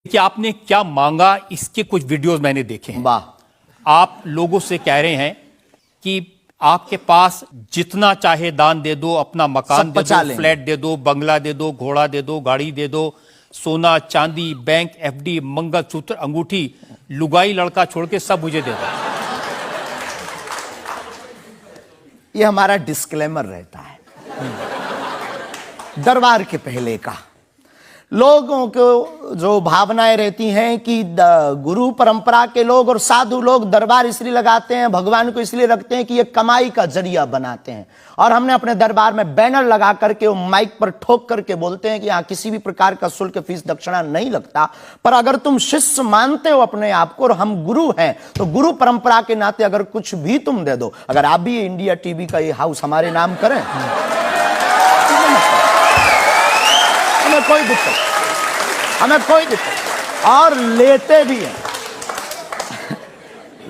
कि आपने क्या मांगा, इसके कुछ वीडियोस मैंने देखे हैं। वाह। आप लोगों से कह रहे हैं कि आपके पास जितना चाहे दान दे दो, अपना मकान दे दो, फ्लैट दे दो, बंगला दे दो, घोड़ा दे दो, गाड़ी दे दो, सोना चांदी, बैंक, एफडी, मंगलसूत्र, अंगूठी, लुगाई लड़का छोड़ के सब मुझे दे दो। ये हमारा डिस्क्लेमर रहता है दरबार के पहले का। लोगों को जो भावनाएं रहती हैं कि गुरु परंपरा के लोग और साधु लोग दरबार इसलिए लगाते हैं, भगवान को इसलिए रखते हैं कि ये कमाई का जरिया बनाते हैं। और हमने अपने दरबार में बैनर लगा करके वो माइक पर ठोक करके बोलते हैं कि यहाँ किसी भी प्रकार का शुल्क, फीस, दक्षिणा नहीं लगता। पर अगर तुम शिष्य मानते हो अपने आप को और हम गुरु हैं, तो गुरु परंपरा के नाते अगर कुछ भी तुम दे दो, अगर आप भी इंडिया टीवी का ये हाउस हमारे नाम करें, हमें कोई दिक्कत, हमें कोई दिक्कत। और लेते भी हैं,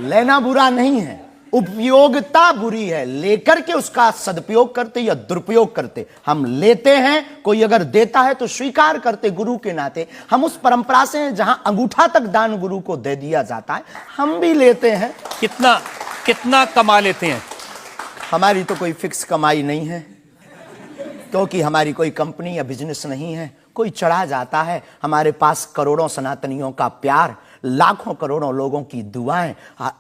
लेना बुरा नहीं है, उपयोगिता बुरी है। लेकर के उसका सदुपयोग करते या दुरुपयोग करते। हम लेते हैं, कोई अगर देता है तो स्वीकार करते गुरु के नाते। हम उस परंपरा से हैं जहां अंगूठा तक दान गुरु को दे दिया जाता है, हम भी लेते हैं। कितना कितना कमा लेते हैं? हमारी तो कोई फिक्स कमाई नहीं है, क्योंकि हमारी कोई कंपनी या बिजनेस नहीं है। कोई चढ़ा जाता है, हमारे पास करोड़ों सनातनियों का प्यार, लाखों करोड़ों लोगों की दुआएं,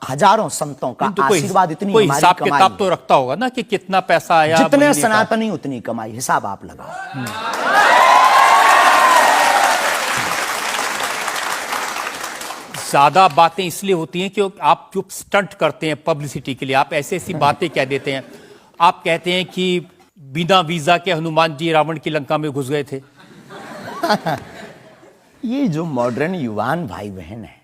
हजारों संतों का आशीर्वाद, इतनी कोई हिसाब किताब तो रखता होगा ना कि कितना पैसा आया। जितने सनातनी उतनी कमाई, हिसाब आप लगाओ। ज्यादा बातें इसलिए होती हैं कि आप जो स्टंट करते हैं पब्लिसिटी के लिए, आप ऐसी ऐसी बातें कह देते हैं। आप कहते हैं कि बिना वीजा के हनुमान जी रावण की लंका में घुस गए थे। ये जो मॉडर्न युवान भाई बहन है,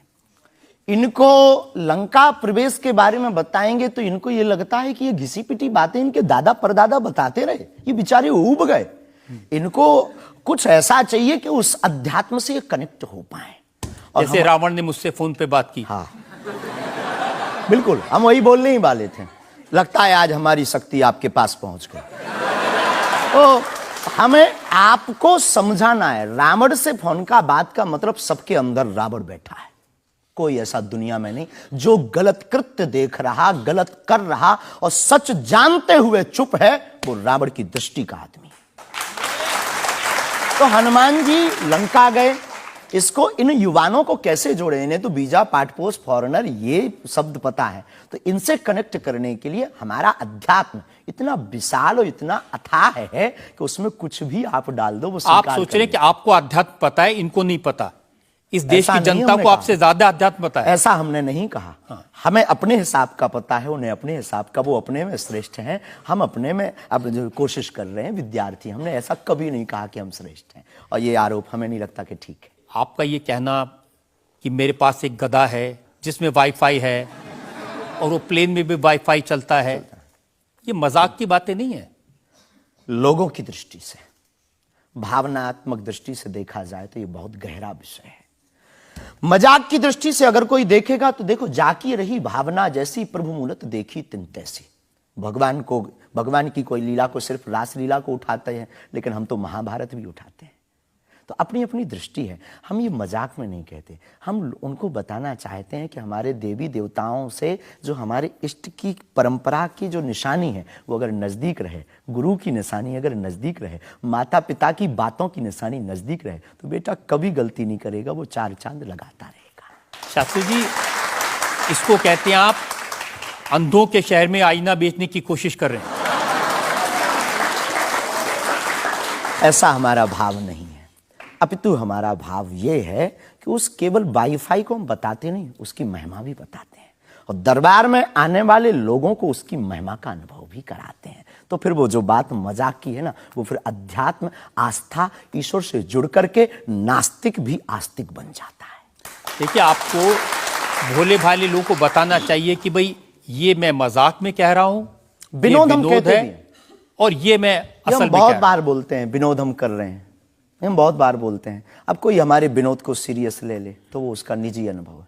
इनको लंका प्रवेश के बारे में बताएंगे तो इनको ये लगता है कि ये घिसी पिटी बातें इनके दादा परदादा बताते रहे, ये बेचारे ऊब गए। इनको कुछ ऐसा चाहिए कि उस अध्यात्म से कनेक्ट हो पाए। और जैसे रावण ने मुझसे फोन पे बात की। हाँ बिल्कुल, हम वही बोलने ही वाले थे। लगता है आज हमारी शक्ति आपके पास पहुंच गई। तो हमें आपको समझाना है, रावण से फोन का बात का मतलब सबके अंदर रावण बैठा है। कोई ऐसा दुनिया में नहीं जो गलत कृत्य देख रहा, गलत कर रहा और सच जानते हुए चुप है, वो रावण की दृष्टि का आदमी। तो हनुमान जी लंका गए, इसको इन युवानों को कैसे जोड़े? इन्हें तो वीजा, पासपोर्ट, फॉरेनर ये शब्द पता है। तो इनसे कनेक्ट करने के लिए हमारा अध्यात्म इतना विशाल और इतना अथाह है कि उसमें कुछ भी आप डाल दो वो आप सोच रहे हैं कि आपको अध्यात्म पता है, इनको नहीं पता। इस देश की जनता को आपसे ज्यादा अध्यात्म पता है। ऐसा हमने नहीं कहा। हमें अपने हिसाब का पता है, उन्हें अपने हिसाब का। वो अपने में श्रेष्ठ हैं, हम अपने में अब जो कोशिश कर रहे हैं विद्यार्थी। हमने ऐसा कभी नहीं कहा कि हम श्रेष्ठ हैं, और ये आरोप हमें नहीं लगता कि ठीक है। आपका ये कहना कि मेरे पास एक गधा है जिसमें वाईफाई है और वो प्लेन में भी वाईफाई चलता है, ये मजाक की बातें नहीं है। लोगों की दृष्टि से, भावनात्मक दृष्टि से देखा जाए तो ये बहुत गहरा विषय है। मजाक की दृष्टि से अगर कोई देखेगा तो देखो, जाकी रही भावना जैसी प्रभु मूलत देखी तिन तैसी। भगवान की कोई लीला को सिर्फ रास लीला को उठाते हैं, लेकिन हम तो महाभारत भी उठाते हैं। तो अपनी अपनी दृष्टि है, हम ये मजाक में नहीं कहते। हम उनको बताना चाहते हैं कि हमारे देवी देवताओं से जो हमारे इष्ट की परंपरा की जो निशानी है वो अगर नज़दीक रहे, गुरु की निशानी अगर नज़दीक रहे, माता पिता की बातों की निशानी नज़दीक रहे, तो बेटा कभी गलती नहीं करेगा, वो चार चांद लगाता रहेगा। शास्त्री जी, इसको कहते हैं आप अंधों के शहर में आईना बेचने की कोशिश कर रहे हैं। ऐसा हमारा भाव नहीं है, अपितु हमारा भाव ये है कि उस केवल वाईफाई को हम बताते नहीं, उसकी महिमा भी बताते हैं, और दरबार में आने वाले लोगों को उसकी महिमा का अनुभव भी कराते हैं। तो फिर वो जो बात मजाक की है ना, वो फिर अध्यात्म, आस्था, ईश्वर से जुड़ करके नास्तिक भी आस्तिक बन जाता है। देखिए, आपको भोले भाले लोगों को बताना चाहिए कि भाई ये मैं मजाक में कह रहा हूं, विनोद हम कहते हैं, और ये मैं असल में बहुत बार बोलते हैं विनोद हम कर रहे हैं, हम बहुत बार बोलते हैं। अब कोई हमारे विनोद को सीरियस ले ले तो वो उसका निजी अनुभव है।